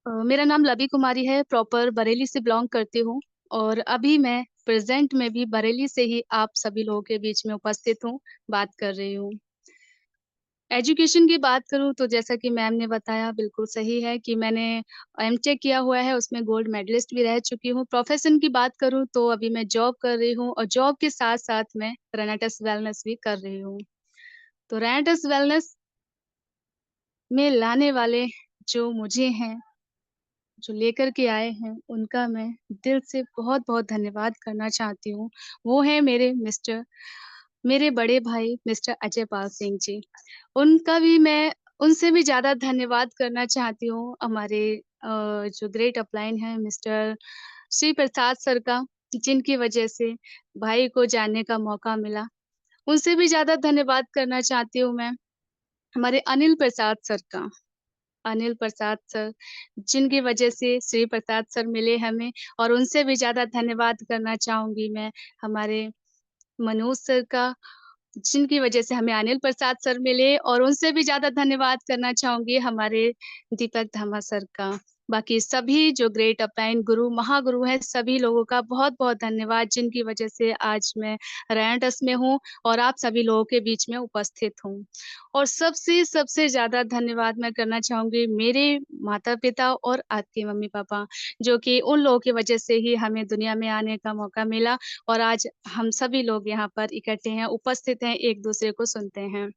मेरा नाम लवी कुमारी है, प्रॉपर बरेली से बिलॉन्ग करती हूँ और अभी मैं प्रेज़ेंट में भी बरेली से ही आप सभी लोगों के बीच में उपस्थित हूँ, बात कर रही हूँ। एजुकेशन की बात करूँ तो जैसा कि मैम ने बताया बिल्कुल सही है कि मैंने एमटेक किया हुआ है, उसमें गोल्ड मेडलिस्ट भी रह चुकी हूँ। प्रोफ़ेशन की बात करूँ तो अभी मैं जॉब कर रही हूँ और जॉब के साथ-साथ मैं रेनेटस वेलनेस भी कर रही हूँ। तो रेनेटस वेलनेस में लाने वाले जो मुझे हैं जो लेकर के आए हैं, उनका मैं दिल से बहुत-बहुत धन्यवाद करना चाहती हूँ। वो हैं मेरे बड़े भाई मिस्टर अजय पाल सिंह जी। उनका भी मैं उनसे भी ज़्यादा धन्यवाद करना चाहती हूँ, हमारे जो ग्रेट अपलाइन हैं मिस्टर श्री प्रसाद सर का, जिनकी वजह से भाई को जानने का मौका मिला। उनसे भी ज़्यादा धन्यवाद करना चाहती हूँ मैं, हमारे अनिल प्रसाद सर का। अनिल प्रसाद सर, जिनकी वजह से श्री प्रसाद सर मिले हमें और उनसे भी ज़्यादा धन्यवाद करना चाहूँगी मैं हमारे मनोज सर का, जिनकी वजह से हमें अनिल प्रसाद सर मिले और उनसे भी ज़्यादा धन्यवाद करना चाहूँगी हमारे दीपक धामा सर का। बाकी सभी जो ग्रेट अपलाइन गुरु, महागुरु हैं, सभी लोगों का बहुत-बहुत धन्यवाद जिनकी वजह से आज मैं रेनेटस में हूँ और आप सभी लोगों के बीच में उपस्थित हूँ। और सबसे ज़्यादा धन्यवाद मैं करना चाहूँगी मेरे माता-पिता और आपके मम्मी-पापा, जो कि उन लोगों की वजह से ही हमें दुनिया में आने का मौका मिला और आज हम सभी लोग यहाँ पर इकट्ठे हैं, उपस्थित हैं, एक-दूसरे को सुनते हैं।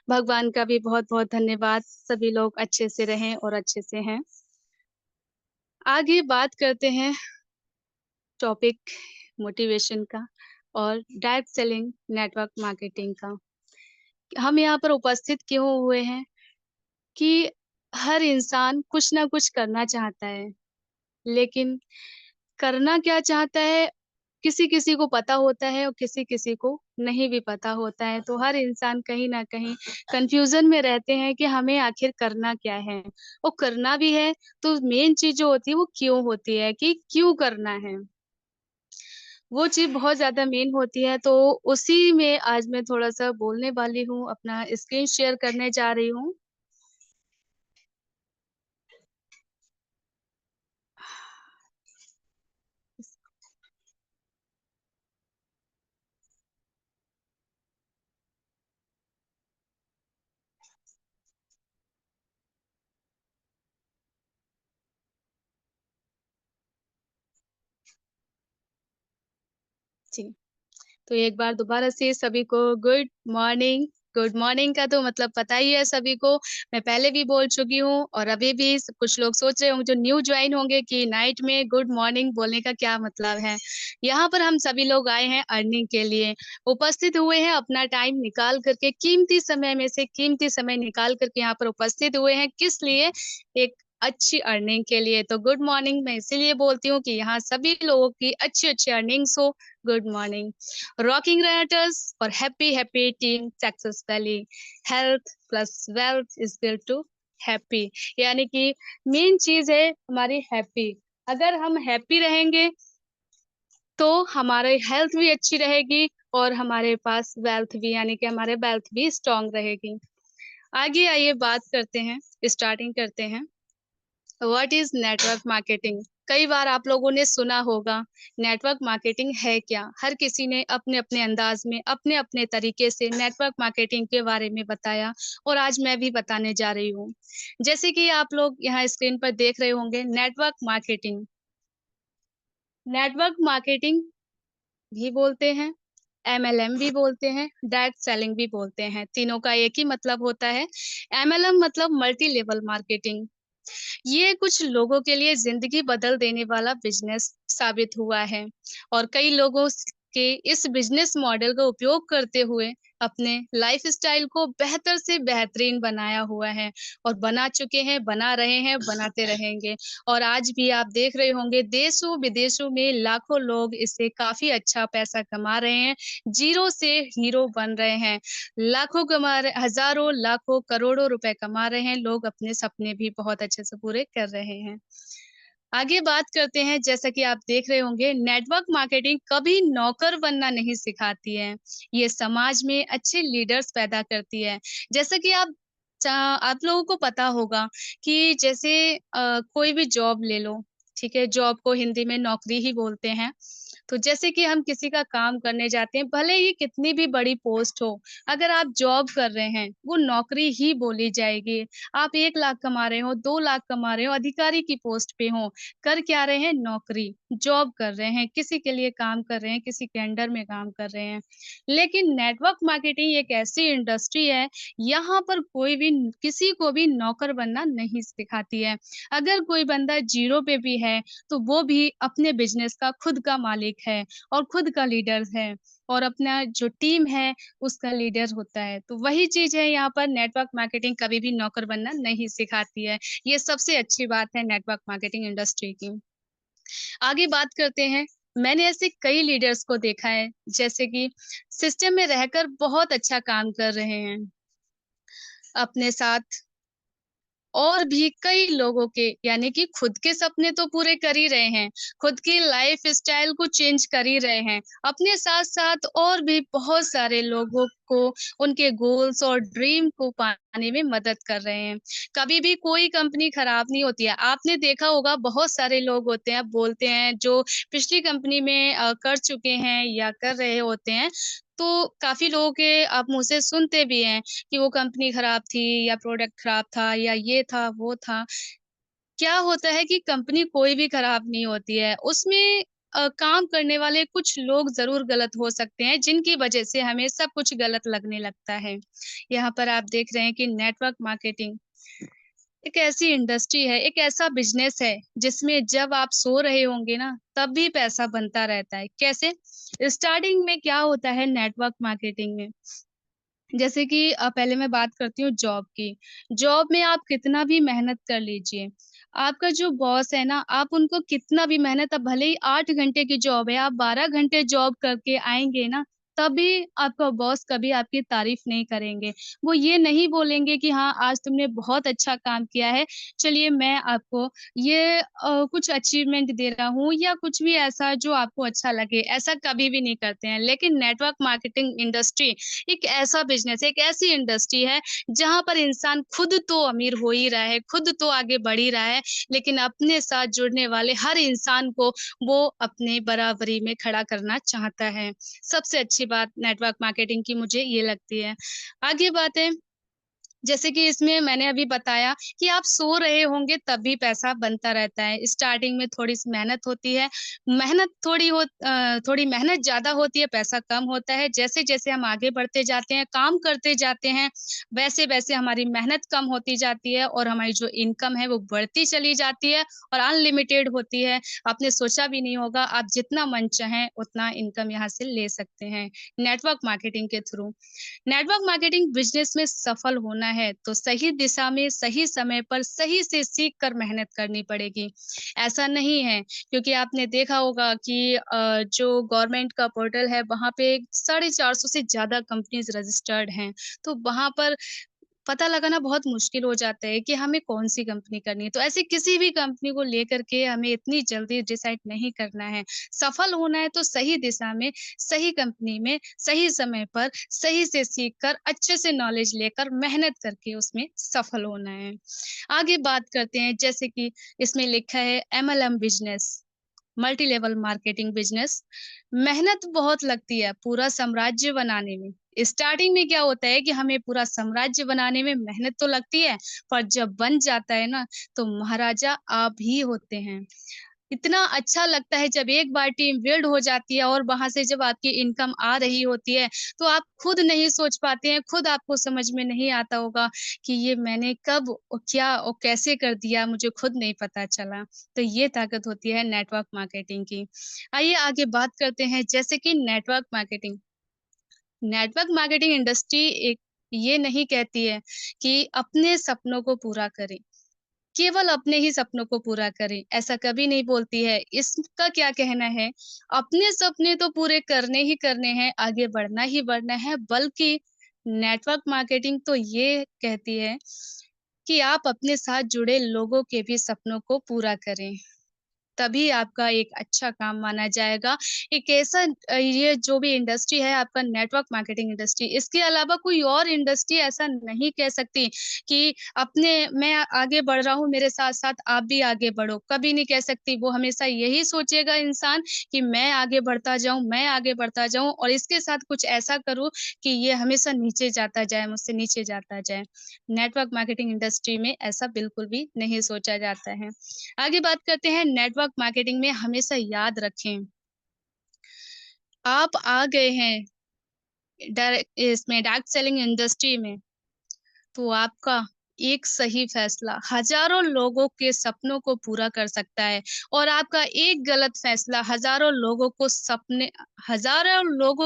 भगवान का भी बहुत-बहुत धन्यवाद, सभी लोग अच्छे से रहें और अच्छे से हैं। आगे बात करते हैं टॉपिक मोटिवेशन का और डायरेक्ट सेलिंग नेटवर्क मार्केटिंग का। हम यहाँ पर उपस्थित क्यों हुए हैं कि हर इंसान कुछ ना कुछ करना चाहता है, लेकिन करना क्या चाहता है, किसी-किसी को पता होता है और किसी-किसी को नहीं भी पता होता है। तो हर इंसान कहीं न कहीं कन्फ्यूज़न में रहते हैं कि हमें आखिर करना क्या है? और करना भी है, तो मेन चीज़ जो होती है वो क्यों होती है कि क्यों करना है? वो चीज़ बहुत ज़्यादा मेन होती है, तो उसी में आज मैं थोड़ा-सा बोलने वाली हूँ, अपना स्क्रीन शेयर करने जा रही हूँ। जी। तो एक बार दोबारा से सभी को गुड मॉर्निंग। गुड मॉर्निंग का तो मतलब पता ही है सभी को, मैं पहले भी बोल चुकी हूँ और अभी भी स कुछ लोग सोच रहे होंगे जो न्यू जॉइन होंगे कि नाइट में गुड मॉर्निंग बोलने का क्या मतलब है। यहाँ पर हम सभी लोग आए हैं अर्निंग के लिए, उपस्थित हुए हैं अपना टाइम निकाल कर के, कीमती समय में से कीमती समय निकाल कर के यहाँ पर उपस्थित हुए हैं, किस लिए? एक अच्छी अर्निंग के लिए। तो गुड मॉर्निंग मैं इसीलिए बोलती हूँ कि यहाँ सभी लोगों की अच्छी-अच्छी अर्निंग्स हो। Good morning. Rocking Renators और happy happy team success valley. Health plus wealth is equal to happy. यानी कि मेन चीज़ है हमारी हैप्पी। अगर हम हैप्पी रहेंगे तो हमारी हेल्थ भी अच्छी रहेगी और हमारे पास वेल्थ भी यानी कि हमारे वेल्थ भी स्ट्रॉन्ग रहेगी। आगे आइए बात करते हैं, स्टार्टिंग करते हैं। What is network marketing? कई बार आप लोगों ने सुना होगा, नेटवर्क मार्केटिंग है क्या? हर किसी ने अपने-अपने अंदाज़ में, अपने-अपने तरीके से नेटवर्क मार्केटिंग के बारे में बताया और आज मैं भी बताने जा रही हूँ। जैसे कि आप लोग यहाँ स्क्रीन पर देख रहे होंगे नेटवर्क मार्केटिंग। नेटवर्क मार्केटिंग भी बोलते हैं, एमएलएम भी बोलते हैं, डायरेक्ट सेलिंग भी बोलते हैं। तीनों का एक ही मतलब होता है। एमएलएम मतलब मल्टी लेवल मार्केटिंग। ये कुछ लोगों के लिए ज़िंदगी बदल देने वाला बिज़नेस साबित हुआ है और कई लोगों के इस बिज़नेस मॉडल का उपयोग करते हुए अपने लाइफ़स्टाइल को बेहतर से बेहतरीन बनाया हुआ है और बना चुके हैं, बना रहे हैं, बनाते रहेंगे। और आज भी आप देख रहे होंगे देशों-विदेशों में लाखों लोग इससे काफ़ी अच्छा पैसा कमा रहे हैं, ज़ीरो से हीरो बन रहे हैं। लाखों कमा रहे हज़ारों, लाखों, करोड़ों रुपए कमा रहे हैं, लोग अपने सपने भी बहुत अच्छे से पूरे कर रहे हैं। आगे बात करते हैं जैसा कि आप देख रहे होंगे नेटवर्क मार्केटिंग कभी नौकर बनना नहीं सिखाती है, ये समाज में अच्छे लीडर्स पैदा करती है। जैसा कि आप आप लोगों को पता होगा कि जैसे कोई भी जॉब ले लो, ठीक है? जॉब को हिंदी में नौकरी ही बोलते हैं। तो जैसे कि हम किसी का काम करने जाते हैं, भले ही कितनी भी बड़ी पोस्ट हो, अगर आप जॉब कर रहे हैं, वो नौकरी ही बोली जाएगी। आप 1 लाख कमा रहे हो, 2 लाख कमा रहे हो, अधिकारी की पोस्ट पे हो, कर क्या रहे हैं? नौकरी, जॉब कर रहे हैं, किसी के लिए काम कर रहे हैं, किसी के अंडर में काम कर रहे हैं। लेकिन नेटवर्क मार्केटिंग एक ऐसी इंडस्ट्री है, यहाँ पर कोई भी किसी को भी नौकर बनना नहीं सिखाती है। अगर कोई बंदा ज़ीरो पे भी है, तो वो भी अपने बिज़नेस का खुद का मालिक है और खुद का लीडर है और अपना जो टीम है, उसका लीडर होता है। तो वही चीज़ है यहाँ पर नेटवर्क मार्केटिंग कभी भी नौकर बनना नहीं सिखाती है। ये सबसे अच्छी बात है नेटवर्क मार्केटिंग इंडस्ट्री की। आगे बात करते हैं, मैंने ऐसे कई लीडर्स को देखा है, जैसे कि सिस्टम में रहकर बहुत अच्छा काम कर रहे हैं। अपने साथ और भी कई लोगों के यानी कि खुद के सपने तो पूरे कर ही रहे हैं, खुद की लाइफ़स्टाइल को चेंज कर ही रहे हैं। अपने साथ-साथ और भी बहुत सारे लोगों को उनके गोल्स और ड्रीम को पाने में मदद कर रहे हैं। कभी भी कोई कंपनी खराब नहीं होती है। आपने देखा होगा बहुत सारे लोग होते हैं, बोलते हैं जो पिछली कंपनी में कर चुके हैं या कर रहे होते हैं, तो काफ़ी लोगों के आप मुँह से सुनते भी हैं कि वो कंपनी खराब थी या प्रोडक्ट खराब था या ये था, वो था। क्या होता है कि कंपनी कोई भी खराब नहीं होती है, उसमें काम करने वाले कुछ लोग ज़रूर गलत हो सकते हैं, जिनकी वजह से हमें सब कुछ गलत लगने लगता है। यहाँ पर आप देख रहे हैं कि नेटवर्क मार्केटिंग एक ऐसी इंडस्ट्री है, एक ऐसा बिज़नेस है, जिसमें जब आप सो रहे होंगे ना, तब भी पैसा बनता रहता है। कैसे? स्टार्टिंग में क्या होता है नेटवर्क मार्केटिंग में, जैसे कि पहले मैं बात करती हूँ जॉब की। जॉब में आप कितना भी मेहनत कर लीजिए, आपका जो बॉस है ना, आप उनको कितना भी मेहनत अब भले ही 8 घंटे की जॉब है, आप 12 घंटे जॉब करके आएँगे ना, तब भी आपका बॉस कभी आपकी तारीफ़ नहीं करेंगे। वो ये नहीं बोलेंगे कि हाँ, आज तुमने बहुत अच्छा काम किया है, चलिए मैं आपको ये कुछ अचीवमेंट दे रहा हूँ या कुछ भी ऐसा जो आपको अच्छा लगे, ऐसा कभी भी नहीं करते हैं। लेकिन नेटवर्क मार्केटिंग इंडस्ट्री एक ऐसा बिज़नेस है, एक ऐसी इंडस्ट्री है, जहाँ पर इंसान खुद तो अमीर हो ही रहा है, खुद तो आगे बढ़ ही रहा है, लेकिन अपने साथ जुड़ने वाले हर इंसान को वो अपने बराबरी में खड़ा करना चाहता है। सबसे अच्छी बात नेटवर्क मार्केटिंग की मुझे ये लगती है। आगे बात है जैसे कि इसमें मैंने अभी बताया कि आप सो रहे होंगे तब भी पैसा बनता रहता है। स्टार्टिंग में थोड़ी-सी मेहनत होती है, थोड़ी मेहनत ज़्यादा होती है, पैसा कम होता है। जैसे-जैसे हम आगे बढ़ते जाते हैं, काम करते जाते हैं, वैसे-वैसे हमारी मेहनत कम होती जाती है और हमारी जो इनकम है वो बढ़ती चली जाती है और अनलिमिटेड होती है। आपने सोचा भी नहीं होगा, आप जितना मन चाहें उतना इनकम यहाँ से ले सकते हैं, नेटवर्क मार्केटिंग के थ्रू। नेटवर्क मार्केटिंग बिजनेस में सफल होना है तो सही दिशा में सही समय पर सही से सीख कर मेहनत करनी पड़ेगी। ऐसा नहीं है क्योंकि आपने देखा होगा कि जो गवर्नमेंट का पोर्टल है वहाँ पे 450 से ज़्यादा कंपनीज़ रजिस्टर्ड हैं। तो वहाँ पर पता लगाना बहुत मुश्किल हो जाता है कि हमें कौन-सी कंपनी करनी है। तो ऐसे किसी भी कंपनी को लेकर के हमें इतनी जल्दी डिसाइड नहीं करना है। सफल होना है तो सही दिशा में, सही कंपनी में, सही समय पर, सही से सीख कर, अच्छे से नॉलेज लेकर, मेहनत करके उसमें सफल होना है। आगे बात करते हैं जैसे कि इसमें लिखा है MLM business. Multi level marketing business मेहनत बहुत लगती है पूरा साम्राज्य बनाने में। स्टार्टिंग में क्या होता है कि हमें पूरा साम्राज्य बनाने में मेहनत तो लगती है, पर जब बन जाता है ना, तो महाराजा आप ही होते हैं। इतना अच्छा लगता है जब एक बार टीम बिल्ड हो जाती है और वहाँ से जब आपकी इनकम आ रही होती है, तो आप खुद नहीं सोच पाते हैं, खुद आपको समझ में नहीं आता होगा कि ये मैंने कब और क्या और कैसे कर दिया, मुझे खुद नहीं पता चला। तो ये ताकत होती है नेटवर्क मार्केटिंग की। आइए आगे बात करते हैं जैसे कि network marketing. Network marketing industry एक ये नहीं कहती है कि अपने सपनों को पूरा करें। केवल अपने ही सपनों को पूरा करें, ऐसा कभी नहीं बोलती है। इसका क्या कहना है, अपने सपने तो पूरे करने ही करने हैं, आगे बढ़ना ही बढ़ना है, बल्कि नेटवर्क मार्केटिंग तो ये कहती है कि आप अपने साथ जुड़े लोगों के भी सपनों को पूरा करें। तभी आपका एक अच्छा काम माना जाएगा। एक ऐसा ये जो भी इंडस्ट्री है आपका नेटवर्क मार्केटिंग इंडस्ट्री, इसके अलावा कोई और इंडस्ट्री ऐसा नहीं कह सकती कि मैं आगे बढ़ रहा हूँ, मेरे साथ-साथ आप भी आगे बढ़ो, कभी नहीं कह सकती। वो हमेशा यही सोचेगा इंसान कि मैं आगे बढ़ता जाऊँ और इसके साथ कुछ ऐसा करूँ कि ये हमेशा नीचे जाता जाए, मुझसे नीचे जाता जाए। नेटवर्क मार्केटिंग इंडस्ट्री में ऐसा बिल्कुल भी नहीं सोचा जाता है। आगे बात करते हैं नेटवर्क मार्केटिंग में हमेशा याद रखें, आप आ गए हैं डायरेक्ट सेलिंग इंडस्ट्री में, तो आपका एक सही फैसला हज़ारों लोगों के सपनों को पूरा कर सकता है और आपका एक गलत फैसला हज़ारों लोगों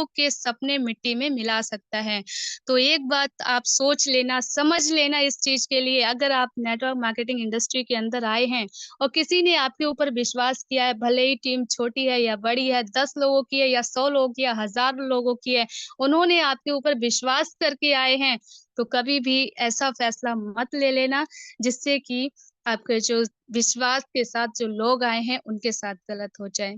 के सपने मिट्टी में मिला सकता है। तो एक बात आप सोच लेना, समझ लेना इस चीज़ के लिए अगर आप नेटवर्क मार्केटिंग इंडस्ट्री के अंदर आए हैं और किसी ने आपके ऊपर विश्वास किया है, भले ही टीम छोटी है या बड़ी है, 10 लोगों की है या 100 लोगों की है, हज़ार लोगों की है, उन्होंने आपके ऊपर विश्वास करके आए हैं, तो कभी भी ऐसा फैसला मत ले लेना जिससे कि आपके जो विश्वास के साथ जो लोग आए हैं उनके साथ गलत हो जाए।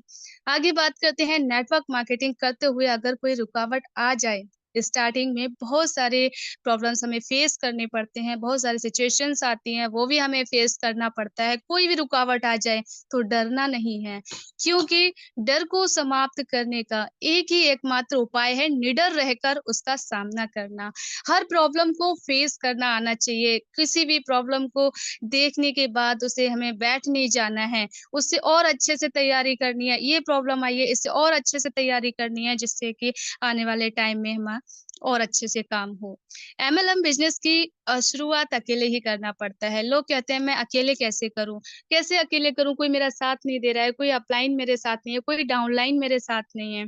आगे बात करते हैं नेटवर्क मार्केटिंग करते हुए अगर कोई रुकावट आ जाए, स्टार्टिंग में बहुत सारे प्रॉब्लम्स हमें फेस करने पड़ते हैं, बहुत सारी सिचुएशंस आती हैं, वो भी हमें फेस करना पड़ता है। कोई भी रुकावट आ जाए तो डरना नहीं है, क्योंकि डर को समाप्त करने का एक ही एकमात्र उपाय है निडर रहकर उसका सामना करना। हर प्रॉब्लम को फेस करना आना चाहिए। किसी भी प्रॉब्लम को देखने के बाद उसे हमें बैठ नहीं जाना है, उससे और अच्छे से तैयारी करनी है। ये प्रॉब्लम आई है, इससे और अच्छे से तैयारी करनी है जिससे कि आने वाले टाइम में और अच्छे से काम हो। एमएलएम बिज़नेस की शुरुआत अकेले ही करना पड़ता है। लोग कहते हैं मैं अकेले कैसे करूँ? कैसे अकेले करूँ? कोई मेरा साथ नहीं दे रहा है, कोई अपलाइन मेरे साथ नहीं है, कोई डाउनलाइन मेरे साथ नहीं है।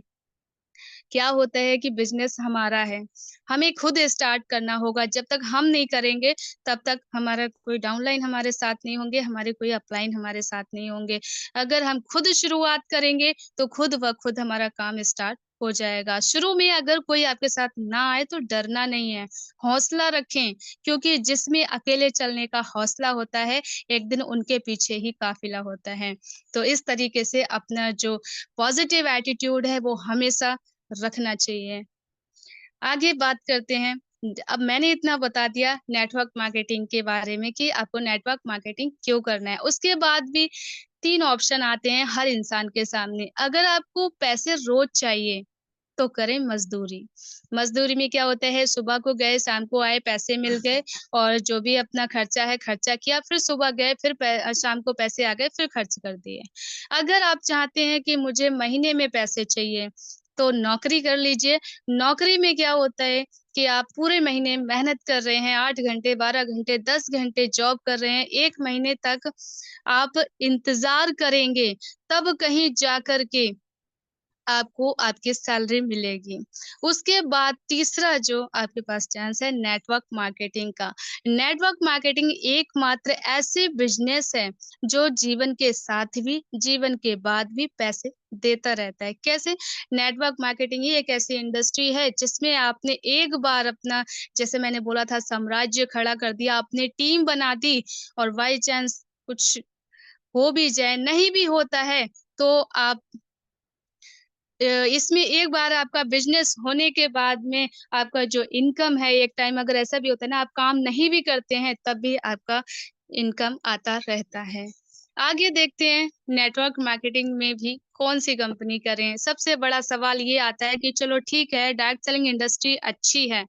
क्या होता है कि बिज़नेस हमारा है, हमें खुद स्टार्ट करना होगा, जब तक हम नहीं करेंगे, तब तक हमारा कोई डाउनलाइन हमारे साथ नहीं होंगे, हमारे कोई अपलाइन हमारे साथ नहीं होंगे। अगर हम खुद शुरुआत करेंगे, तो खुद ब खुद हमारा काम स्टार्ट हो जाएगा। शुरू में अगर कोई आपके साथ ना आए, तो डरना नहीं है, हौसला रखें, क्योंकि जिसमें अकेले चलने का हौसला होता है, एक दिन उनके पीछे ही काफ़िला होता है। तो इस तरीके से अपना जो पॉज़िटिव एटीट्यूड है, वो हमेशा रखना चाहिए। आगे बात करते हैं अब मैंने इतना बता दिया नेटवर्क मार्केटिंग के बारे में कि आपको नेटवर्क मार्केटिंग क्यों करना है। उसके बाद भी 3 ऑप्शन आते हैं हर इंसान के सामने। अगर आपको पैसे रोज़ चाहिए, तो करें मज़दूरी। मज़दूरी में क्या होता है सुबह को गए, शाम को आए, पैसे मिल गए और जो भी अपना खर्चा है, खर्चा किया, फिर सुबह गए, फिर शाम को पैसे आ गए, फिर खर्च कर दिए। अगर आप चाहते हैं कि मुझे महीने में पैसे चाहिए, तो नौकरी कर लीजिए। नौकरी में क्या होता है कि आप पूरे महीने मेहनत कर रहे हैं, 8 घंटे, 12 घंटे, 10 घंटे जॉब कर रहे हैं, 1 महीने तक आप इंतज़ार करेंगे, तब कहीं जाकर के आपको आपकी सैलरी मिलेगी। उसके बाद तीसरा जो आपके पास चांस है नेटवर्क मार्केटिंग का। नेटवर्क मार्केटिंग एकमात्र ऐसी बिज़नेस है जो जीवन के साथ भी, जीवन के बाद भी पैसे देता रहता है। कैसे? नेटवर्क मार्केटिंग ही एक ऐसी इंडस्ट्री है जिसमें आपने एक बार अपना जैसे मैंने बोला था साम्राज्य खड़ा कर दिया, आपने टीम बना दी और बाय चांस कुछ हो भी जाए, नहीं भी होता है, तो आप इसमें एक बार आपका बिज़नेस होने के बाद में आपका जो इनकम है एक टाइम अगर ऐसा भी होता है ना आप काम नहीं भी करते हैं तब भी आपका इनकम आता रहता है। आगे देखते हैं नेटवर्क मार्केटिंग में भी कौन-सी कंपनी करें? सबसे बड़ा सवाल ये आता है कि चलो ठीक है डायरेक्ट सेलिंग इंडस्ट्री अच्छी है।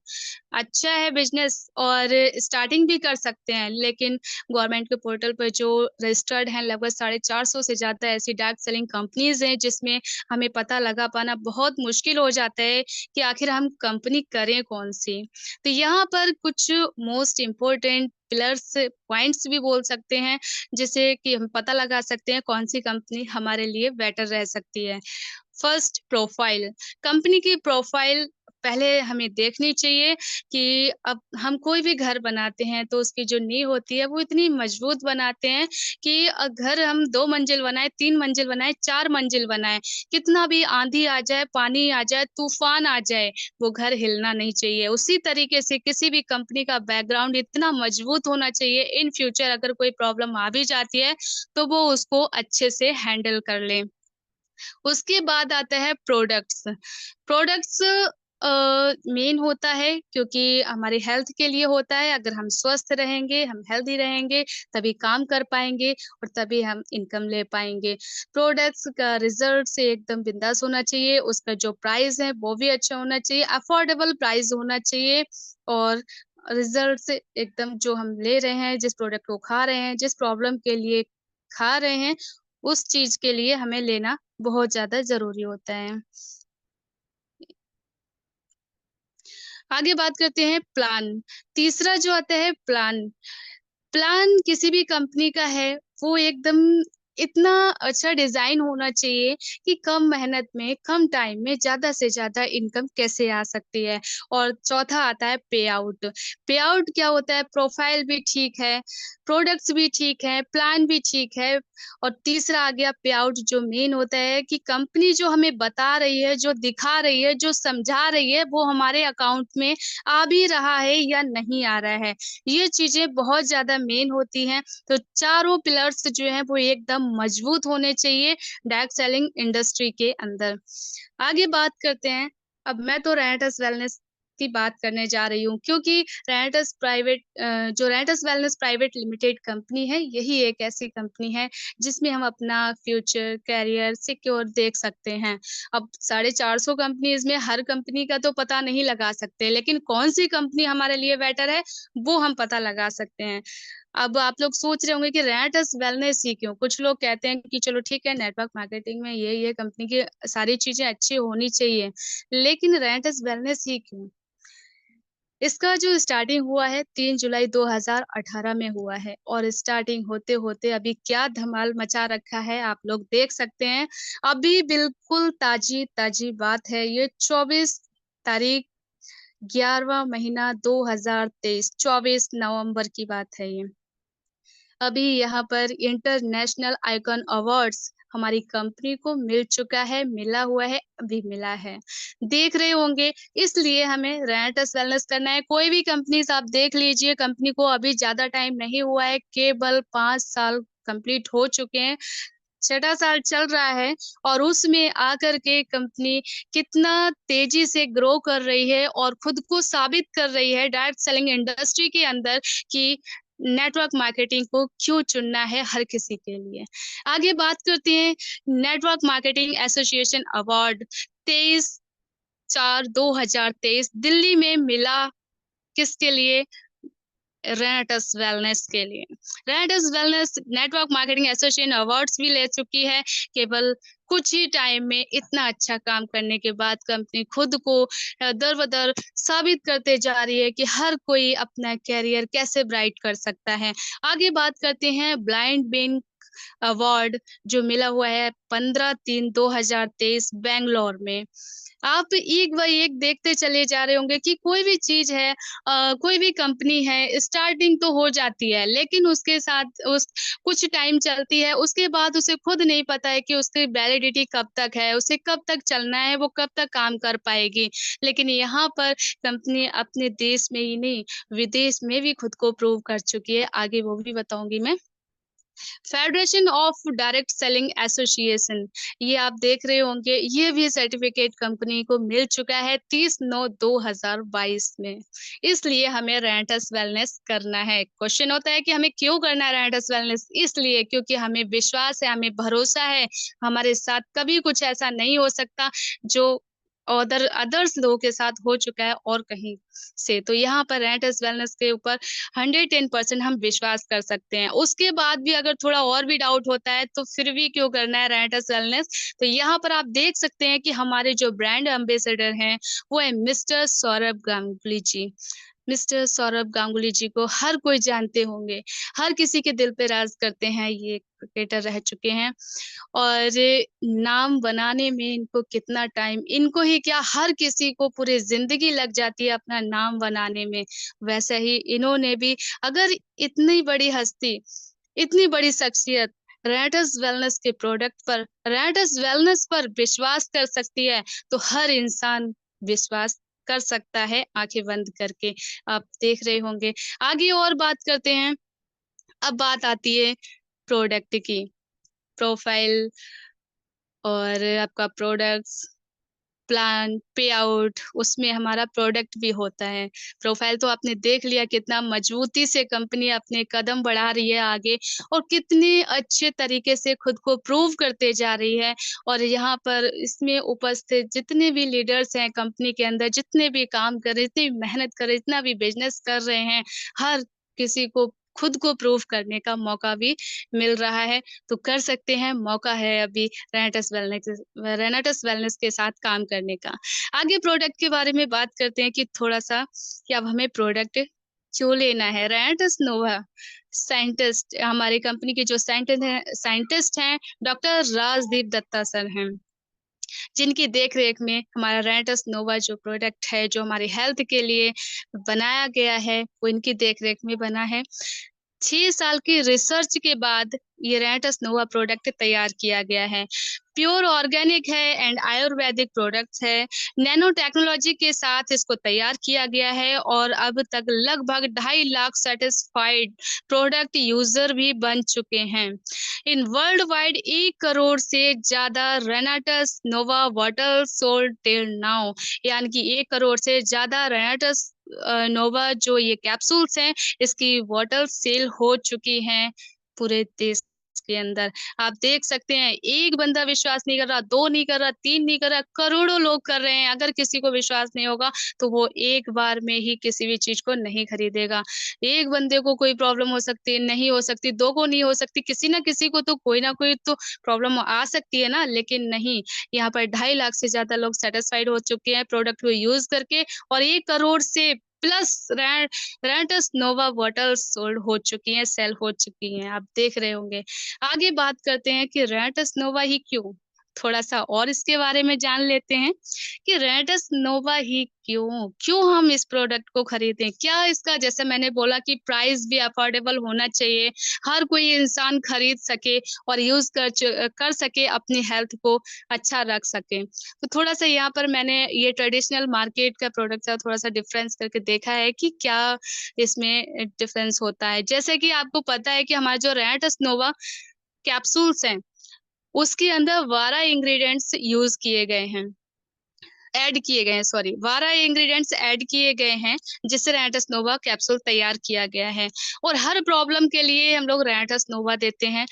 अच्छा है बिज़नेस और स्टार्टिंग भी कर सकते हैं, लेकिन गवर्नमेंट के पोर्टल पर जो रजिस्टर्ड हैं लगभग 450 से ज़्यादा ऐसी डायरेक्ट सेलिंग कंपनीज़ हैं, जिसमें हमें पता लगा पाना बहुत मुश्किल हो जाता है कि आखिर हम कंपनी करें कौन-सी। तो यहाँ पर कुछ मोस्ट इम्पोर्टेंट पिलर्स पॉइंट्स भी बोल सकते हैं, जिससे कि हम पता लगा सकते हैं कौन-सी कंपनी हमारे लिए बेटर रह सकती है। फर्स्ट प्रोफाइल, कंपनी की प्रोफाइल पहले हमें देखनी चाहिए कि अब हम कोई भी घर बनाते हैं तो उसकी जो नींव होती है वो इतनी मजबूत बनाते हैं कि घर हम 2 मंजिल बनाएँ, 3 मंजिल बनाएँ, 4 मंजिल बनाएँ, कितना भी आँधी आ जाए, पानी आ जाए, तूफ़ान आ जाए, वो घर हिलना नहीं चाहिए। उसी तरीके से किसी भी कंपनी का बैकग्राउंड इतना मजबूत होना चाहिए, इन फ्यूचर अगर कोई प्रॉब्लम आ भी जाती है, तो वो उसको अच्छे से हैंडल कर लें। उसके बाद आता है प्रोडक्ट्स। प्रोडक्ट्स मेन होता है क्योंकि हमारे हेल्थ के लिए होता है, अगर हम स्वस्थ रहेंगे, हम हेल्दी रहेंगे, तभी काम कर पाएँगे और तभी हम इनकम ले पाएँगे। प्रोडक्ट्स का रिज़ल्ट से एकदम बिंदास होना चाहिए, उसका जो प्राइस है वो भी अच्छा होना चाहिए, अफोर्डेबल प्राइस होना चाहिए और रिज़ल्ट से एकदम जो हम ले रहे हैं, जिस प्रोडक्ट को खा रहे हैं, जिस प्रॉब्लम के लिए खा रहे हैं, उस चीज़ के लिए हमें लेना बहुत ज़्यादा ज़रूरी होता है। आगे बात करते हैं प्लान। तीसरा जो आता है प्लान। प्लान किसी भी कंपनी का है, वो एकदम इतना अच्छा डिज़ाइन होना चाहिए कि कम मेहनत में, कम टाइम में ज़्यादा से ज़्यादा इनकम कैसे आ सकती है। और चौथा आता है पे आउट। पे आउट क्या होता है? प्रोफ़ाइल भी ठीक है, प्रोडक्ट्स भी ठीक है, प्लान भी ठीक है और तीसरा आ गया पे आउट जो मेन होता है कि कंपनी जो हमें बता रही है, जो दिखा रही है, जो समझा रही है, वो हमारे अकाउंट में आ भी रहा है या नहीं आ रहा है। ये चीज़ें बहुत ज़्यादा मेन होती हैं, तो चारों पिलर्स जो हैं वो एकदम मजबूत होने चाहिए डायरेक्ट सेलिंग इंडस्ट्री के अंदर। आगे बात करते हैं, अब मैं तो रेनेटस वेलनेस की बात करने जा रही हूँ क्योंकि जो रेनेटस वेलनेस प्राइवेट लिमिटेड कंपनी है, यही एक ऐसी कंपनी है जिसमें हम अपना फ्यूचर, करियर सिक्योर देख सकते हैं। अब 450 कंपनीज़ में हर कंपनी का तो पता नहीं लगा सकते, लेकिन कौन-सी कंपनी हमारे लिए बेटर है, वो हम पता लगा सकते हैं। अब आप लोग सोच रहे होंगे कि रेनेटस वेलनेस ही क्यों? कुछ लोग कहते हैं कि चलो ठीक है नेटवर्क मार्केटिंग में ये कंपनी की सारी चीज़ें अच्छी होनी चाहिए, लेकिन रेनेटस वेलनेस ही क्यों? इसका जो स्टार्टिंग हुआ है 3 जुलाई 2018 में हुआ है और स्टार्टिंग होते-होते अभी क्या धमाल मचा रखा है आप लोग देख सकते हैं। अभी बिल्कुल ताज़ी-ताज़ी बात है ये 24 तारीख 11वाँ महीना 2023 24 नवंबर की बात है ये। अभी यहाँ पर इंटरनेशनल आइकॉन अवार्ड्स हमारी कंपनी को मिल चुका है, मिला हुआ है, अभी मिला है। देख रहे होंगे इसलिए हमें रेनेटस वेलनेस करना है। कोई भी कंपनीज़ आप देख लीजिए कंपनी को अभी ज़्यादा टाइम नहीं हुआ है, केवल 5 साल कंप्लीट हो चुके हैं। छठा साल चल रहा है और उसमें आकर के कंपनी कितना तेज़ी से ग्रो कर रही है और खुद को साबित कर रही है डायरेक्ट सेलिंग इंडस्ट्री के अंदर कि नेटवर्क मार्केटिंग को क्यों चुनना है हर किसी के लिए। आगे बात करते हैं network marketing association award 23/4/2023 Delhi में मिला किसके लिए? रेनेटस वेलनेस के लिए। रेनेटस wellness network marketing association awards भी ले चुकी है। केवल कुछ ही टाइम में इतना अच्छा काम करने के बाद कंपनी खुद को दर-ब-दर साबित करते जा रही है कि हर कोई अपना करियर कैसे ब्राइट कर सकता है। आगे बात करते हैं ब्लाइंड बीन अवार्ड जो मिला हुआ है 15/3/2023 बैंगलोर में। आप एक बाय एक देखते चले जा रहे होंगे कि कोई भी चीज़ है कोई भी कंपनी है स्टार्टिंग तो हो जाती है, लेकिन उसके साथ उस कुछ टाइम चलती है, उसके बाद उसे खुद नहीं पता है कि उसकी वैलिडिटी कब तक है, उसे कब तक चलना है, वो कब तक काम कर पाएगी। लेकिन यहाँ पर कंपनी अपने देश में ही नहीं, विदेश में भी खुद को प्रूव कर चुकी है, आगे वो भी बताऊँगी मैं। Federation of direct selling association ये आप देख रहे होंगे, ये भी सर्टिफिकेट कंपनी को मिल चुका है 30/9/2022 में। इसलिए हमें रेनेटस वेलनेस करना है। क्वेश्चन होता है कि हमें क्यों करना है रेनेटस वेलनेस? इसलिए क्योंकि हमें विश्वास है, हमें भरोसा है, हमारे साथ कभी कुछ ऐसा नहीं हो सकता जो अदर्स लोगों के साथ हो चुका है और कहीं से। तो यहाँ पर रेनेटस वेलनेस के ऊपर 110% हम विश्वास कर सकते हैं। उसके बाद भी अगर थोड़ा और भी डाउट होता है तो फिर भी क्यों करना है रेनेटस वेलनेस? तो यहाँ पर आप देख सकते हैं कि हमारे जो ब्रांड एम्बेसडर हैं, वो है मिस्टर सौरभ गांगुली जी। मिस्टर सौरभ गांगुली जी को हर कोई जानते होंगे। हर किसी के दिल पे राज करते हैं, ये क्रिकेटर रह चुके हैं। और नाम बनाने में इनको कितना टाइम, इनको ही क्या हर किसी को पूरी ज़िंदगी लग जाती है अपना नाम बनाने में। वैसे ही इन्होंने भी, अगर इतनी बड़ी हस्ती, इतनी बड़ी शख्सियत रेनेटस वेलनेस के प्रोडक्ट पर, रेनेटस वेलनेस पर विश्वास कर सकती है, तो हर इंसान विश्वास कर सकता है आँखें बंद करके। आप देख रहे होंगे। आगे और बात करते हैं। अब बात आती है प्रोडक्ट की, प्रोफाइल और आपका प्रोडक्ट्स, प्लान, पे आउट, उसमें हमारा प्रोडक्ट भी होता है। प्रोफाइल तो आपने देख लिया कितना मजबूती से कंपनी अपने कदम बढ़ा रही है आगे, और कितने अच्छे तरीके से खुद को प्रूव करते जा रही है। और यहाँ पर इसमें उपस्थित जितने भी लीडर्स हैं कंपनी के अंदर, जितने भी काम कर रहे, इतनी मेहनत कर रहे, जितना भी बिज़नेस कर रहे हैं, हर किसी को खुद को प्रूव करने का मौका भी मिल रहा है। तो कर सकते हैं, मौका है अभी रेनेटस वेलनेस के साथ काम करने का। आगे प्रोडक्ट के बारे में बात करते हैं कि थोड़ा-सा कि अब हमें प्रोडक्ट क्यों लेना है। रेनेटस नोवा साइंटिस्ट, हमारी कंपनी के जो साइंटिस्ट हैं, डॉक्टर राजदीप दत्ता सर हैं, जिनकी देख-रेख में हमारा रेनेटस नोवा जो प्रोडक्ट है, जो हमारी हेल्थ के लिए बनाया गया है, वो इनकी देख-रेख में बना है। 6 साल की रिसर्च के बाद ये रेनेटस नोवा प्रोडक्ट तैयार किया गया है। प्योर ऑर्गेनिक है एंड आयुर्वेदिक प्रोडक्ट्स है। नैनो टेक्नोलॉजी के साथ इसको तैयार किया गया है और अब तक लगभग 2.5 लाख सैटिस्फाइड प्रोडक्ट यूज़र भी बन चुके हैं। इन वर्ल्ड वाइड 1 करोड़ से ज़्यादा रेनेटस नोवा बॉटल्स सोल्ड टिल नाउ, यानी कि 1 करोड़ से ज़्यादा रेनेटस नोवा जो ये कैप्सूल्स हैं, इसकी बॉटल सेल हो चुकी हैं पूरे देश के अंदर। आप देख सकते हैं, एक बंदा विश्वास नहीं कर रहा, 2 नहीं कर रहा, 3 नहीं कर रहा, करोड़ों लोग कर रहे हैं। अगर किसी को विश्वास नहीं होगा, तो वो एक बार में ही किसी भी चीज़ को नहीं खरीदेगा। एक बंदे को कोई प्रॉब्लम हो सकती है, नहीं हो सकती, 2 को नहीं हो सकती, किसी न किसी को तो कोई ना कोई तो प्रॉब्लम आ सकती है ना, लेकिन नहीं, यहाँ पर 2.5 लाख से ज़्यादा लोग सैटिस्फाइड हो चुके हैं प्रोडक्ट को यूज़ करके, और 1 करोड़ से प्लस रेनेटस नोवा बॉटल्स सोल्ड हो चुकी हैं, सेल हो चुकी हैं, आप देख रहे होंगे। आगे बात करते हैं कि रेनेटस नोवा ही क्यों? थोड़ा-सा और इसके बारे में जान लेते हैं कि रेनेटस नोवा ही क्यों? क्यों हम इस प्रोडक्ट को खरीदें? क्या इसका, जैसे मैंने बोला कि प्राइस भी अफोर्डेबल होना चाहिए, हर कोई इंसान खरीद सके और यूज़ कर सके, अपनी हेल्थ को अच्छा रख सके। तो थोड़ा-सा यहाँ पर मैंने ये ट्रेडिशनल मार्केट का प्रोडक्ट का थोड़ा-सा डिफरेंस करके देखा है कि क्या इसमें डिफरेंस होता है। जैसे कि आपको पता है कि हमारा जो रेनेटस नोवा कैप्सूल्स हैं, उसके अंदर 12 इंग्रीडिएंट्स यूज़ किए गए हैं। ऐड किए गए हैं, सॉरी, 12 इंग्रीडिएंट्स ऐड किए गए हैं, जिससे रेनेटस नोवा कैप्सूल तैयार किया गया है। और हर प्रॉब्लम के लिए हम लोग रेनेटस नोवा देते हैं।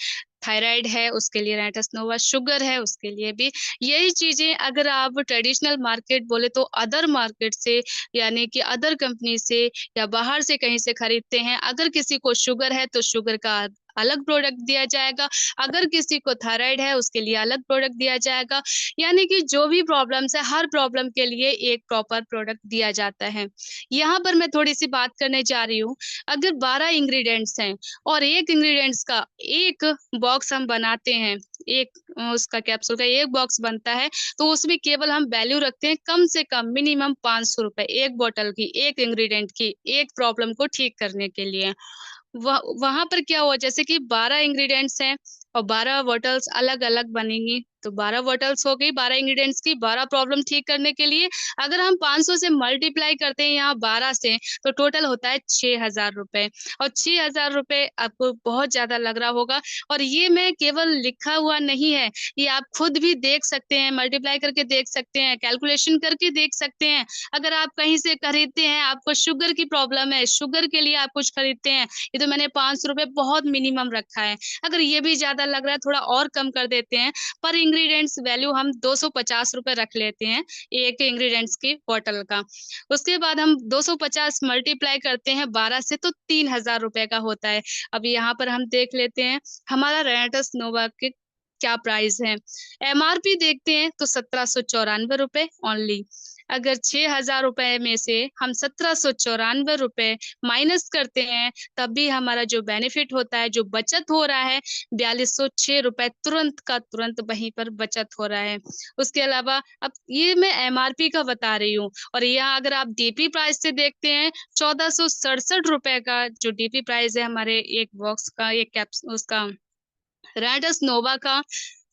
थायराइड है, उसके लिए रेनेटस नोवा, शुगर है, उसके लिए भी। यही चीज़ें अगर आप ट्रेडिशनल मार्केट बोले तो अदर मार्केट से, यानी कि अदर कंपनी से या बाहर से कहीं से खरीदते हैं। अगर किसी को शुगर है, तो शुगर का अलग प्रोडक्ट दिया जाएगा। अगर किसी को थायराइड है, उसके लिए अलग प्रोडक्ट दिया जाएगा। यानी कि जो भी प्रॉब्लम्स है, हर प्रॉब्लम के लिए एक प्रॉपर प्रोडक्ट दिया जाता है। यहाँ पर मैं थोड़ी-सी बात करने जा रही हूँ, अगर 12 इंग्रीडिएंट्स हैं और एक इंग्रीडिएंट्स का एक बॉक्स हम बनाते हैं, एक उसका कैप्सूल का एक बॉक्स बनता है, तो उसमें केवल हम वैल्यू रखते हैं कम से कम मिनिमम ₹500, एक बॉटल की, एक इंग्रीडिएंट की, एक प्रॉब्लम को ठीक करने के लिए। वहाँ पर क्या हुआ, जैसे कि 12 इंग्रीडिएंट्स हैं और 12 बॉटल्स अलग-अलग बनेंगी, तो 12 बॉटल्स हो गई 12 इंग्रीडिएंट्स की, 12 प्रॉब्लम ठीक करने के लिए। अगर हम 500 से मल्टीप्लाई करते हैं यहाँ 12 से, तो टोटल होता है ₹6000, और ₹6000 आपको बहुत ज़्यादा लग रहा होगा, और ये मैं केवल लिखा हुआ नहीं है, ये आप खुद भी देख सकते हैं, मल्टीप्लाई करके देख सकते हैं, कैलकुलेशन करके देख सकते हैं। अगर आप कहीं से खरीदते हैं, आपको शुगर की प्रॉब्लम है, शुगर के लिए आप कुछ खरीदते हैं, ये तो मैंने ₹500 बहुत मिनिमम रखा है। अगर ये भी ज़्यादा लग रहा है, थोड़ा और कम कर देते हैं, पर इंग्रीडिएंट्स वैल्यू हम ₹250 रख लेते हैं, एक इंग्रीडिएंट्स की बॉटल का। उसके बाद हम 250 मल्टीप्लाई करते हैं 12 से, तो ₹3000 का होता है। अब यहाँ पर हम देख लेते हैं, हमारा रेनेटस नोवा के क्या प्राइस है। एमआरपी देखते हैं तो ₹1794 ओनली। अगर ₹6000 में से हम ₹1794 माइनस करते हैं, तब भी हमारा जो बेनिफिट होता है, जो बचत हो रहा है, ₹4206 तुरंत का तुरंत वहीं पर बचत हो रहा है। उसके अलावा अब ये मैं एमआरपी का बता रही हूँ और यहाँ अगर आप डीपी प्राइस से देखते हैं, ₹1467 का जो डीपी प्राइस है हमारे एक बॉक्स का, एक कैप्स उसका रेडिस नोवा का,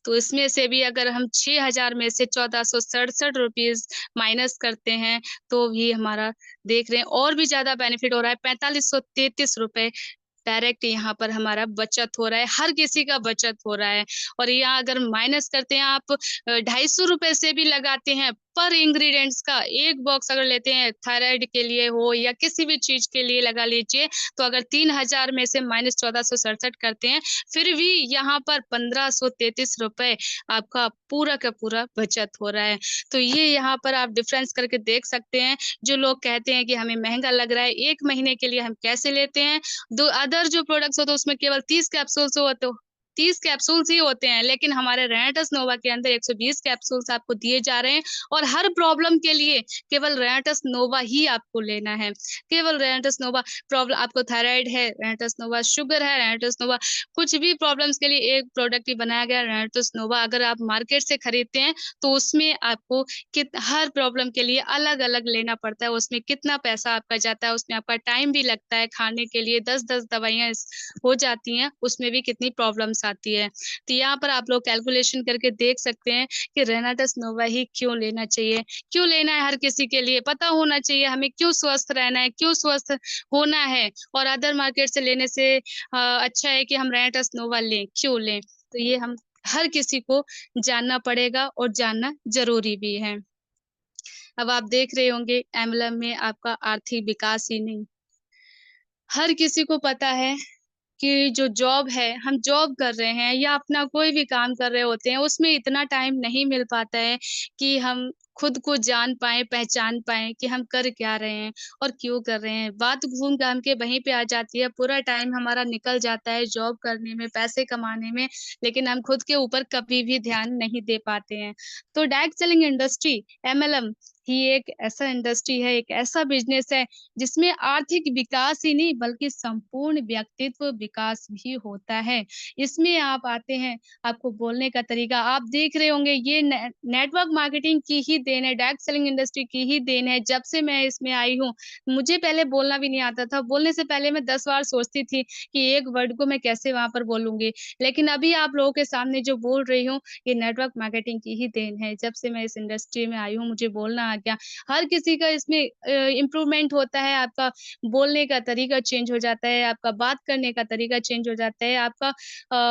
तो इसमें से भी अगर हम 6000 में से ₹1467 माइनस करते हैं, तो भी हमारा देख रहे हैं और भी ज़्यादा बेनिफिट हो रहा है, ₹4533 डायरेक्ट यहाँ पर हमारा बचत हो रहा है, हर किसी का बचत हो रहा है। और यहाँ अगर माइनस करते हैं आप ₹250 से भी लगाते हैं पर इंग्रीडिएंट्स का, एक बॉक्स अगर लेते हैं थायराइड के लिए हो या किसी भी चीज़ के लिए लगा लीजिए, तो अगर 3000 में से माइनस 1467 करते हैं, फिर भी यहाँ पर ₹1533 आपका पूरा का पूरा बचत हो रहा है। तो ये यहाँ पर आप डिफरेंस करके देख सकते हैं, जो लोग कहते हैं कि हमें महँगा लग रहा है, 1 महीने के लिए हम कैसे लेते हैं, दो अदर जो प्रोडक्ट्स होते हैं उसमें केवल 30 कैप्सूल्स ही होते हैं, लेकिन हमारे रेनाटस नोवा के अंदर 120 कैप्सूल्स आपको दिए जा रहे हैं और हर प्रॉब्लम के लिए केवल रेनाटस नोवा ही आपको लेना है। केवल रेनाटस नोवा, प्रॉब्लम आपको थायराइड है, रेनाटस नोवा, शुगर है, रेनाटस नोवा, कुछ भी प्रॉब्लम्स के लिए एक प्रोडक्ट ही बनाया गया है रेनाटस नोवा। अगर आप मार्केट से खरीदते हैं, तो उसमें आपको हर प्रॉब्लम के लिए अलग-अलग लेना पड़ता है, उसमें कितना पैसा आपका जाता है, उसमें आपका टाइम भी लगता है खाने के लिए 10-10 दवाइयाँ हो जाती हैं, उसमें भी कितनी प्रॉब्लम्स आती है। तो यहाँ पर आप लोग कैलकुलेशन करके देख सकते हैं कि रेनाटस नोवा ही क्यों लेना चाहिए, क्यों लेना है हर किसी के लिए, पता होना चाहिए हमें क्यों स्वस्थ रहना है, क्यों स्वस्थ होना है और अदर मार्केट से लेने से अच्छा है कि हम रेनाटस नोवा लें, क्यों लें? तो ये हम हर किसी को जानना पड़ेगा और जानना ज़रूरी भी है। अब आप देख रहे होंगे एमएलएम में आपका आर्थिक विकास ही नहीं, हर किसी को पता है कि जो जॉब है, हम जॉब कर रहे हैं या अपना कोई भी काम कर रहे होते हैं, उसमें इतना टाइम नहीं मिल पाता है कि हम खुद को जान पाएँ, पहचान पाएँ कि हम कर क्या रहे हैं और क्यों कर रहे हैं। बात घूम-घाम के वहीं पे आ जाती है, पूरा टाइम हमारा निकल जाता है जॉब करने में, पैसे कमाने में, लेकिन हम खुद के ऊपर कभी भी ध्यान नहीं दे पाते हैं। तो डायरेक्ट सेलिंग इंडस्ट्री, एमएलएम ही एक ऐसा इंडस्ट्री है, एक ऐसा बिज़नेस है जिसमें आर्थिक विकास ही नहीं बल्कि संपूर्ण व्यक्तित्व विकास भी होता है। इसमें आप आते हैं, आपको बोलने का तरीका आप देख रहे होंगे ये नेटवर्क मार्केटिंग की ही देन है, डायरेक्ट सेलिंग इंडस्ट्री की ही देन है। जब से मैं इसमें आई हूँ, मुझे पहले बोलना भी नहीं आता था। बोलने से पहले मैं 10 बार सोचती थी कि एक वर्ड को मैं कैसे वहाँ पर बोलूँगी। लेकिन अभी आप लोगों के सामने जो बोल रही हूँ, ये नेटवर्क मार्केटिंग की ही देन है। जब से मैं इस इंडस्ट्री में आई हूँ, मुझे बोलना आ गया। हर किसी का इसमें इम्प्रूवमेंट होता है, आपका बोलने का तरीका चेंज हो जाता है, आपका बात करने का तरीका चेंज हो जाता है, आपका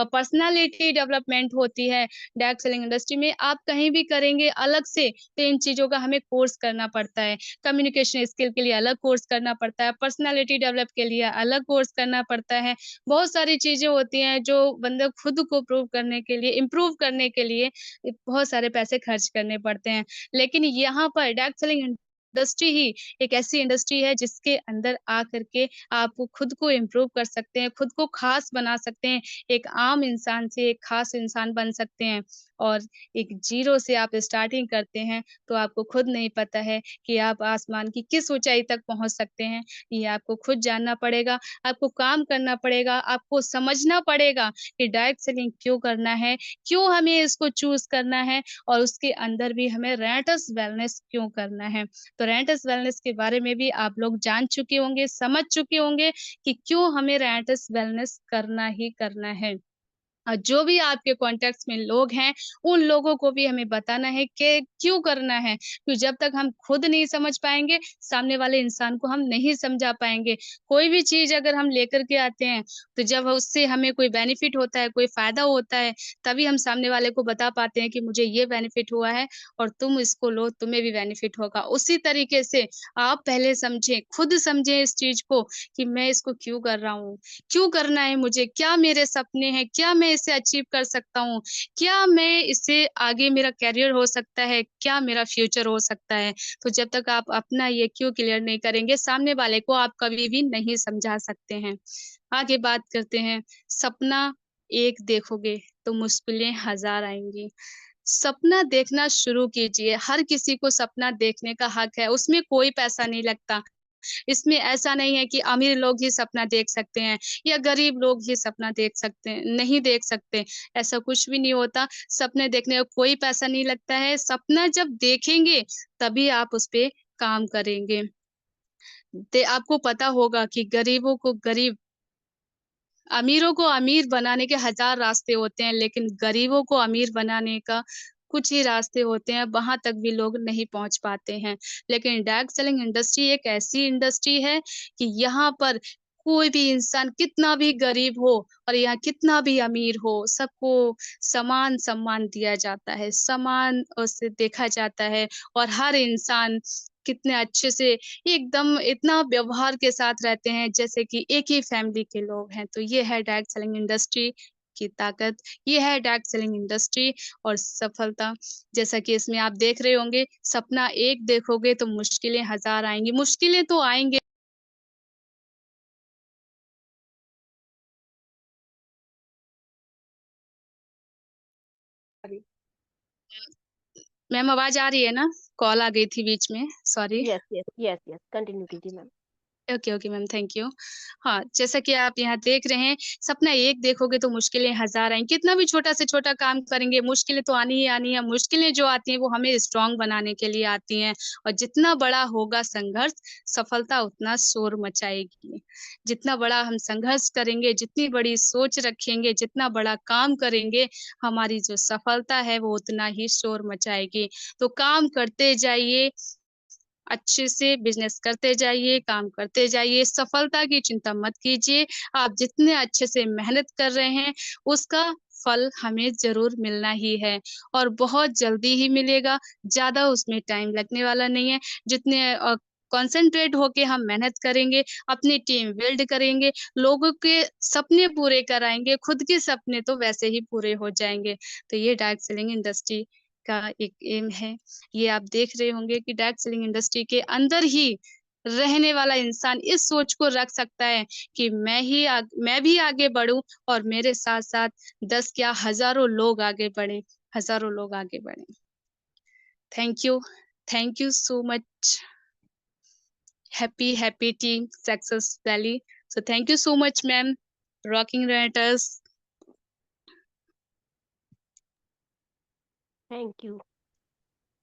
पर्सनैलिटी डेवलपमेंट होती है डायरेक्ट सेलिंग इंडस्ट्री में। आप कहीं भी करेंगे अलग से, तो इन चीज़ों का हमें कोर्स करना पड़ता है। कम्युनिकेशन स्किल के लिए अलग कोर्स करना पड़ता है, पर्सनैलिटी डेवलप के लिए अलग कोर्स करना पड़ता है। बहुत सारी चीज़ें होती हैं जो बंदे खुद को प्रूव करने के लिए, इम्प्रूव करने के लिए बहुत सारे पैसे खर्च करने पड़ते हैं। लेकिन यहाँ पर डायरेक्ट सेलिंग इंडस्ट्री ही एक ऐसी इंडस्ट्री है जिसके अंदर आकर के आप खुद को इम्प्रूव कर सकते हैं, खुद को ख़ास बना सकते हैं, एक आम इंसान से एक ख़ास इंसान बन सकते हैं और एक ज़ीरो से आप स्टार्टिंग करते हैं, तो आपको खुद नहीं पता है कि आप आसमान की किस ऊँचाई तक पहुँच सकते हैं। ये आपको खुद जानना पड़ेगा, आपको काम करना पड़ेगा, आपको समझना पड़ेगा कि डायरेक्ट सेलिंग क्यों करना है, क्यों हमें इसको चूज़ करना है और उसके अंदर भी हमें रेंटस वेलनेस क्यों करना है। तो रेंटस वेलनेस के बारे में भी आप लोग जान चुके होंगे, समझ चुके होंगे कि क्यों हमें रेंटस वेलनेस करना ही करना है। जो भी आपके कॉन्टेक्ट्स में लोग हैं, उन लोगों को भी हमें बताना है कि क्यों करना है। तो जब तक हम खुद नहीं समझ पाएँगे, सामने वाले इंसान को हम नहीं समझा पाएँगे। कोई भी चीज़ अगर हम लेकर के आते हैं, तो जब उससे हमें कोई बेनिफिट होता है, कोई फ़ायदा होता है, तभी हम सामने वाले को बता पाते हैं कि मुझे ये बेनिफिट हुआ है और तुम इसको लो, तुम्हें भी बेनिफिट होगा। उसी तरीके से आप पहले समझें, खुद समझें इस चीज़ को कि मैं इसको क्यों कर रहा हूँ? क्यों करना है मुझे? क्या मेरे सपने हैं? क्या मैं इसे अचीव कर सकता हूँ? क्या मैं इससे आगे मेरा करियर हो सकता है? क्या मेरा फ्यूचर हो सकता है? तो जब तक आप अपना ये क्यों क्लियर नहीं करेंगे, सामने वाले को आप कभी भी नहीं समझा सकते हैं। आगे बात करते हैं, सपना एक देखोगे तो मुश्किलें हज़ार आएँगी। सपना देखना शुरू कीजिए, हर किसी को सपना देखने का हक है, उसमें कोई पैसा नहीं लगता। इसमें ऐसा नहीं है कि अमीर लोग ही सपना देख सकते हैं या गरीब लोग ही सपना देख सकते हैं, नहीं देख सकते, ऐसा कुछ भी नहीं होता। सपने देखने का कोई पैसा नहीं लगता है, सपना जब देखेंगे तभी आप उस पे काम करेंगे। आपको पता होगा कि गरीबों को गरीब अमीरों को अमीर बनाने के हज़ार रास्ते होते हैं, लेकिन गरीबों को अमीर बनाने का कुछ ही रास्ते होते हैं, वहाँ तक भी लोग नहीं पहुँच पाते हैं। लेकिन डायरेक्ट सेलिंग इंडस्ट्री एक ऐसी इंडस्ट्री है कि यहाँ पर कोई भी इंसान कितना भी गरीब हो और यहाँ कितना भी अमीर हो, सबको समान सम्मान दिया जाता है, समान उससे देखा जाता है और हर इंसान कितने अच्छे से एकदम इतना व्यवहार के साथ रहते हैं जैसे कि एक ही फैमिली के लोग हैं। तो ये है डायरेक्ट सेलिंग इंडस्ट्री की ताकत, ये है डायरेक्ट सेलिंग इंडस्ट्री और सफलता। जैसा कि इसमें आप देख रहे होंगे, सपना एक देखोगे तो मुश्किलें हज़ार आएँगी, मुश्किलें तो आएँगे। मैम आवाज़ आ रही है ना? कॉल आ गई थी बीच में, sorry. Yes yes yes yes, continue कीजिए ma'am. Okay, okay ma'am, thank you. हाँ, जैसा कि आप यहाँ देख रहे हैं, सपना एक देखोगे तो मुश्किलें हज़ार आएँगी। कितना भी छोटा से छोटा काम करेंगे, मुश्किलें तो आनी ही आनी है। मुश्किलें जो आती हैं, वो हमें स्ट्रॉन्ग बनाने के लिए आती हैं और जितना बड़ा होगा संघर्ष, सफलता उतना शोर मचाएगी। जितना बड़ा हम संघर्ष करेंगे, जितनी बड़ी सोच रखेंगे, जितना बड़ा काम करेंगे, हमारी जो सफलता है, वो उतना ही शोर मचाएगी। तो काम करते जाइए, अच्छे से बिज़नेस करते जाइए, काम करते जाइए, सफलता की चिंता मत कीजिए। आप जितने अच्छे से मेहनत कर रहे हैं, उसका फल हमें ज़रूर मिलना ही है और बहुत जल्दी ही मिलेगा, ज़्यादा उसमें टाइम लगने वाला नहीं है। जितने कॉन्सन्ट्रेट होके हम मेहनत करेंगे, अपनी टीम बिल्ड करेंगे, लोगों के सपने पूरे कराएँगे, खुद के सपने तो वैसे ही पूरे हो जाएँगे। तो ये डायरेक्ट सेलिंग इंडस्ट्री का एक एम है। ये आप देख रहे होंगे कि डायरेक्ट सेलिंग इंडस्ट्री के अंदर ही रहने वाला इंसान इस सोच को रख सकता है कि मैं भी आगे बढ़ूँ और मेरे साथ-साथ 10 क्या हज़ारों लोग आगे बढ़ें, हज़ारों लोग आगे बढ़ें। Thank you. Thank you so much. Happy team Success Valley. So thank you so much, ma'am. Rocking Writers. Thank you.